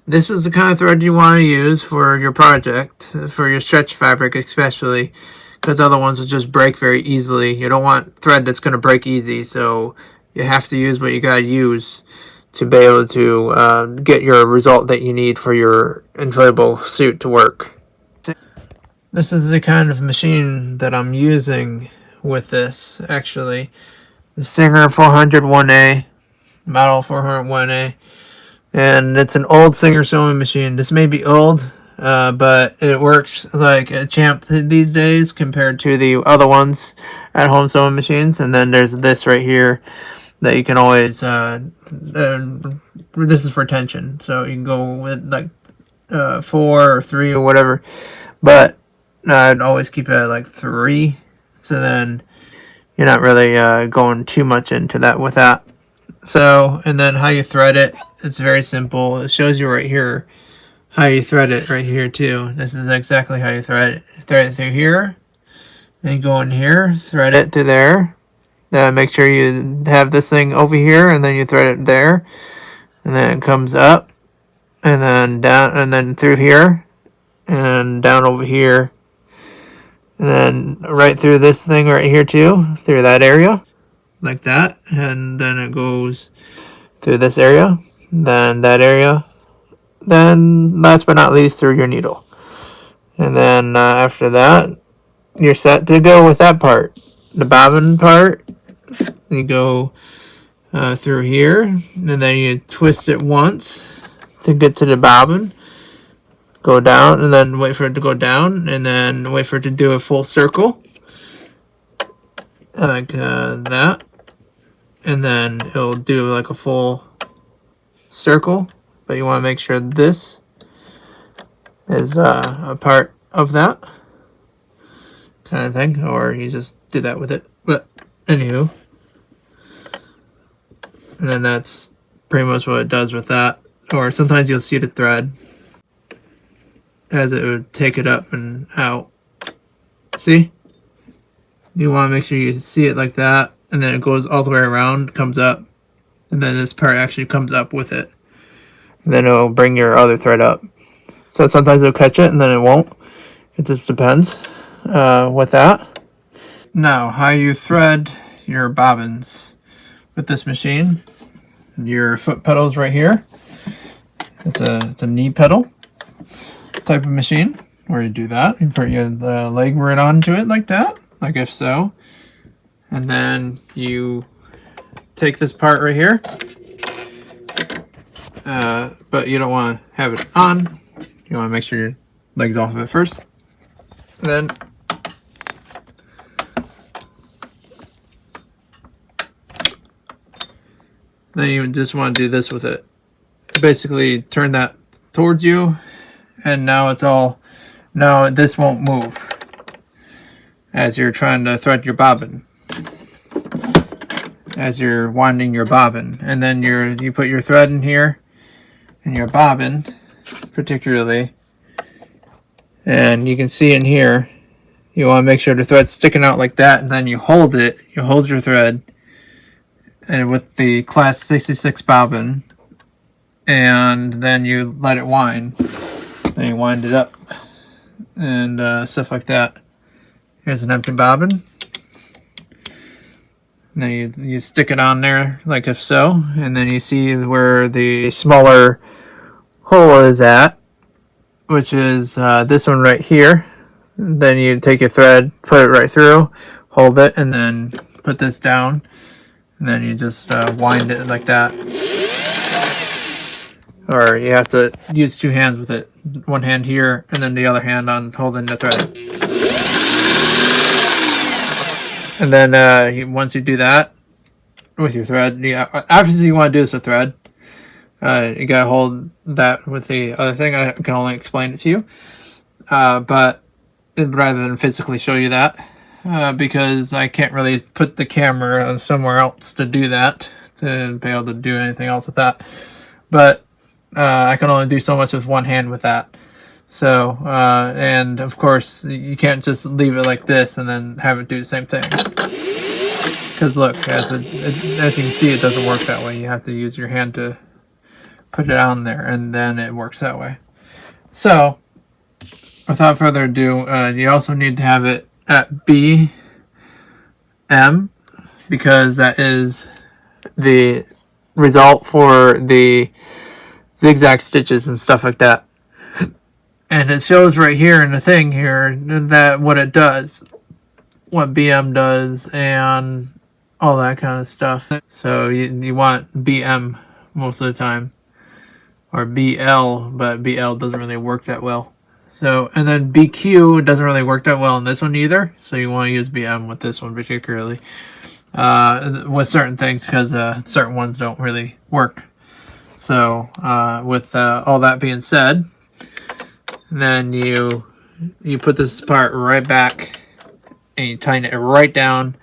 This is the kind of thread you want to use for your project, for your stretch fabric especially, because other ones will just break very easily. You don't want thread that's going to break easy, so you have to use what you got to use to be able to get your result that you need for your inflatable suit to work. This is the kind of machine that I'm using with this, actually. The Singer 401A, model 401A. And it's an old Singer sewing machine. This may be old, but it works like a champ these days compared to the other ones at home sewing machines. And then there's this right here that you can always, this is for tension. So you can go with like 4 or 3 or whatever. But I'd always keep it at like 3. So then you're not really going too much into that with that. So, and then how you thread it, it's very simple. It shows you right here how you thread it right here too. This is exactly how you thread it. Thread it through here, then you go in here, thread it to there. Make sure you have this thing over here, and then you thread it there, and then it comes up, and then down, and then through here, and down over here, and then right through this thing right here too, through that area. Like that, and then it goes through this area, then that area, then last but not least through your needle. And then after that, you're set to go with that part. The bobbin part, you go through here, and then you twist it once to get to the bobbin. Go down, and then wait for it to go down, and then wait for it to do a full circle. Like that. And then it'll do like a full circle, but you want to make sure this is a part of that kind of thing, or you just do that with it. But anywho, and then that's pretty much what it does with that. Or sometimes you'll see the thread as it would take it up and out. See? You want to make sure you see it like that. And then it goes all the way around, comes up, and then this part actually comes up with it. And then it'll bring your other thread up. So sometimes it'll catch it, and then it won't. It just depends with that. Now, how you thread your bobbins with this machine. Your foot pedal's right here. It's a knee pedal type of machine where you do that. You put your leg right onto it like that, like if so. And then you take this part right here, but you don't want to have it on. You want to make sure your leg's off of it first. And then you just want to do this with it. Basically turn that towards you, and now it's all, now this won't move as you're trying to thread your bobbin, as you're winding your bobbin. And then you put your thread in here and your bobbin particularly, and you can see in here you want to make sure the thread's sticking out like that, and then you hold it, you hold your thread, and with the class 66 bobbin, and then you let it wind, then you wind it up and stuff like that. Here's an empty bobbin. Now you stick it on there like if so, and then you see where the smaller hole is at, which is this one right here. Then you take your thread, put it right through, hold it, and then put this down, and then you just wind it like that. Or you have to use 2 hands with it. One hand here, and then the other hand on holding the thread. And then once you do that with your thread, obviously you want to do this with thread. You gotta hold that with the other thing. I can only explain it to you, but rather than physically show you that, because I can't really put the camera somewhere else to do that, to be able to do anything else with that. But I can only do so much with one hand with that. So, and of course, you can't just leave it like this and then have it do the same thing. Because look, as you can see, it doesn't work that way. You have to use your hand to put it on there, and then it works that way. So without further ado, you also need to have it at BM, because that is the result for the zigzag stitches and stuff like that. And it shows right here in the thing here that what it does, what BM does, and all that kind of stuff. So you want BM most of the time, or BL, but BL doesn't really work that well. So, and then BQ doesn't really work that well in this one either. So you want to use BM with this one particularly, with certain things, because certain ones don't really work. So with all that being said, then you put this part right back and you tighten it right down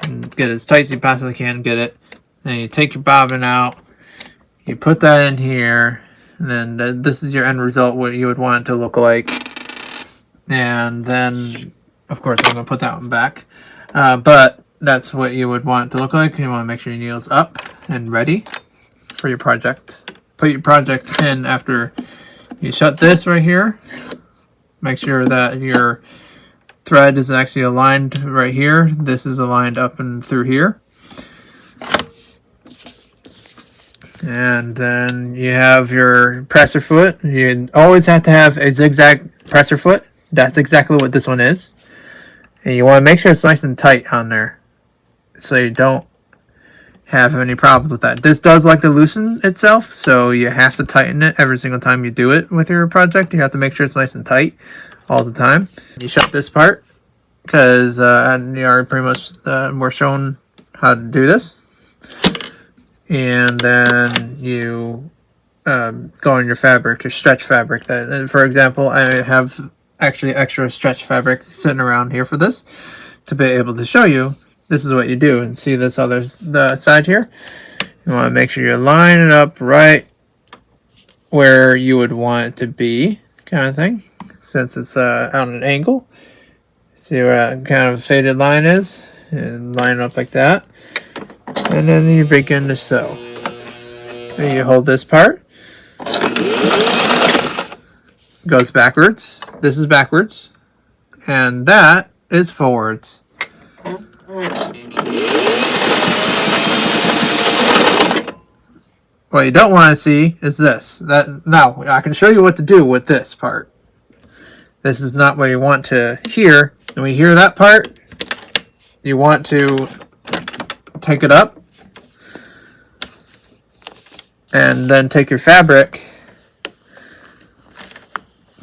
and get it as tight as you possibly can get it. Then you take your bobbin out, you put that in here, and then this is your end result, what you would want it to look like. And then, of course, I'm going to put that one back. But that's what you would want it to look like. You want to make sure your needle's up and ready for your project. Put your project in after you shut this right here. Make sure that your thread is actually aligned right here. This is aligned up and through here. And then you have your presser foot. You always have to have a zigzag presser foot. That's exactly what this one is. And you want to make sure it's nice and tight on there, so you don't have any problems with that. This does like to loosen itself, so you have to tighten it every single time you do it with your project. You have to make sure it's nice and tight all the time. You shut this part, because you already pretty much we're shown how to do this. And then you go on your fabric, your stretch fabric. That, for example, I have actually extra stretch fabric sitting around here for this to be able to show you. This is what you do. And see this other side here? You want to make sure you line it up right where you would want it to be, kind of thing, since it's on an angle. See where that kind of faded line is? And line it up like that. And then you begin to sew. And you hold this part. Goes backwards. This is backwards. And that is forwards. What you don't want to see is this. Now, I can show you what to do with this part. This is not what you want to hear. When you hear that part, you want to take it up and then take your fabric,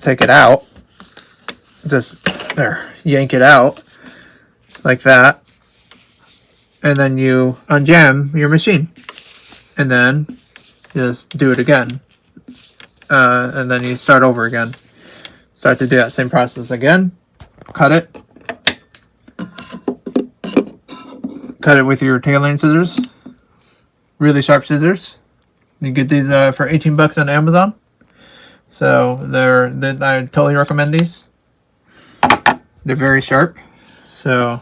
take it out, just there, yank it out like that, and then you unjam your machine, and then just do it again, and then you start over again. Start to do that same process again. Cut it with your tailoring scissors, really sharp scissors. You get these for 18 bucks on Amazon. So I totally recommend these. They're very sharp. So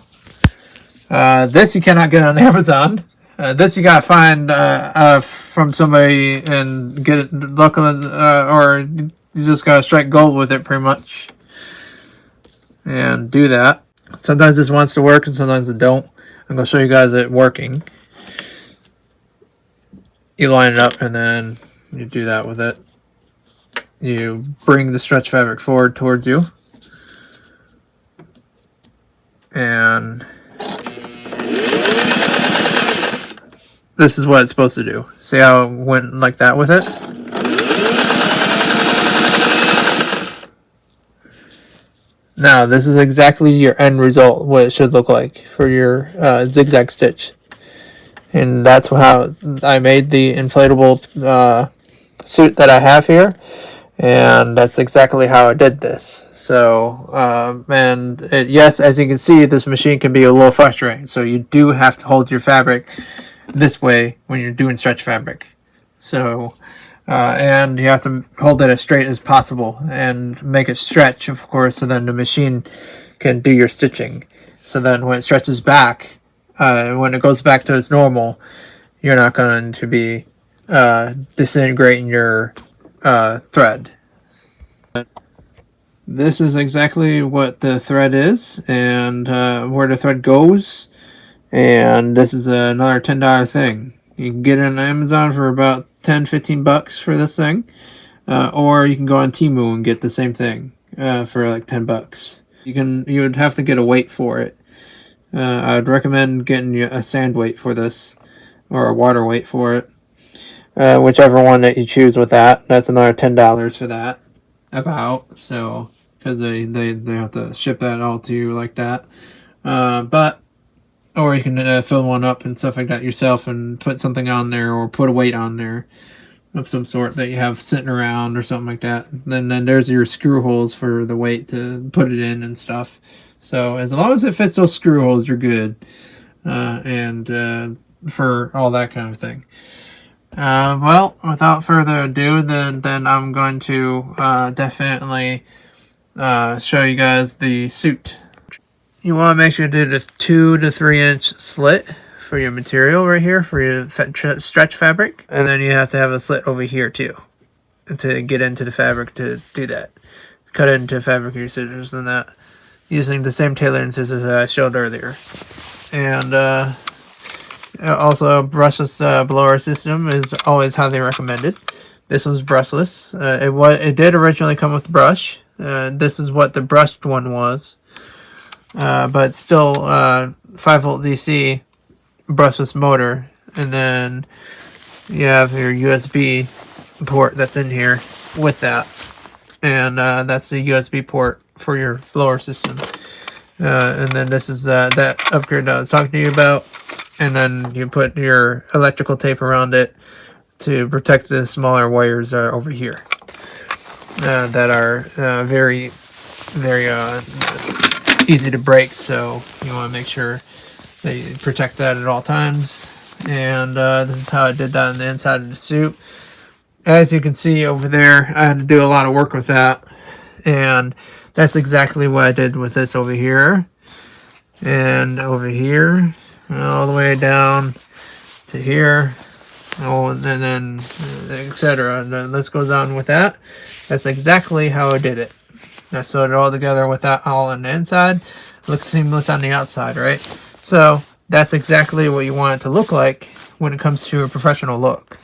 this you cannot get on Amazon. This you gotta find from somebody and get it local, or you just gotta strike gold with it pretty much and do that. Sometimes this wants to work and sometimes it don't. I'm going to show you guys it working. You line it up and then you do that with it. You bring the stretch fabric forward towards you. And this is what it's supposed to do. See how it went like that with it? Now, this is exactly your end result, what it should look like for your zigzag stitch. And that's how I made the inflatable suit that I have here. And that's exactly how I did this. So, yes, as you can see, this machine can be a little frustrating. So you do have to hold your fabric this way when you're doing stretch fabric. So, and you have to hold it as straight as possible and make it stretch, of course, so then the machine can do your stitching. So then when it stretches back, when it goes back to its normal, you're not going to be disintegrating your thread. This is exactly what the thread is and where the thread goes. And this is another $10 thing. You can get it on Amazon for about 10-15 bucks for this thing. Or you can go on Temu and get the same thing for like 10 bucks. You would have to get a weight for it. I'd recommend getting a sand weight for this, or a water weight for it. Whichever one that you choose with that. That's another $10 for that. So because they have to ship that all to you like that. Or you can fill one up and stuff like that yourself and put something on there, or put a weight on there of some sort that you have sitting around or something like that. Then there's your screw holes for the weight to put it in and stuff. So as long as it fits those screw holes, you're good. And for all that kind of thing. Well, without further ado, then I'm going to definitely show you guys the suit. You want to make sure to do the 2 to 3 inch slit for your material right here for your stretch fabric, and then you have to have a slit over here too to get into the fabric to do that. Cut it into fabric with your scissors and that, using the same tailoring scissors that I showed earlier. And also, brushless blower system is always highly recommended. This one's brushless. It did originally come with a brush. This is what the brushed one was. But still 5-volt DC brushless motor, and then you have your USB port that's in here with that, and that's the USB port for your blower system. And then this is that upgrade I was talking to you about, and then you put your electrical tape around it to protect the smaller wires over here that are very easy to break, so you want to make sure that you protect that at all times. And this is how I did that on the inside of the suit. As you can see over there, I had to do a lot of work with that, and that's exactly what I did with this over here and over here, all the way down to here, and then etc. And then this goes on with that. That's exactly how I did it. I sewed it all together with that all on the inside. It looks seamless on the outside, right? So that's exactly what you want it to look like when it comes to a professional look.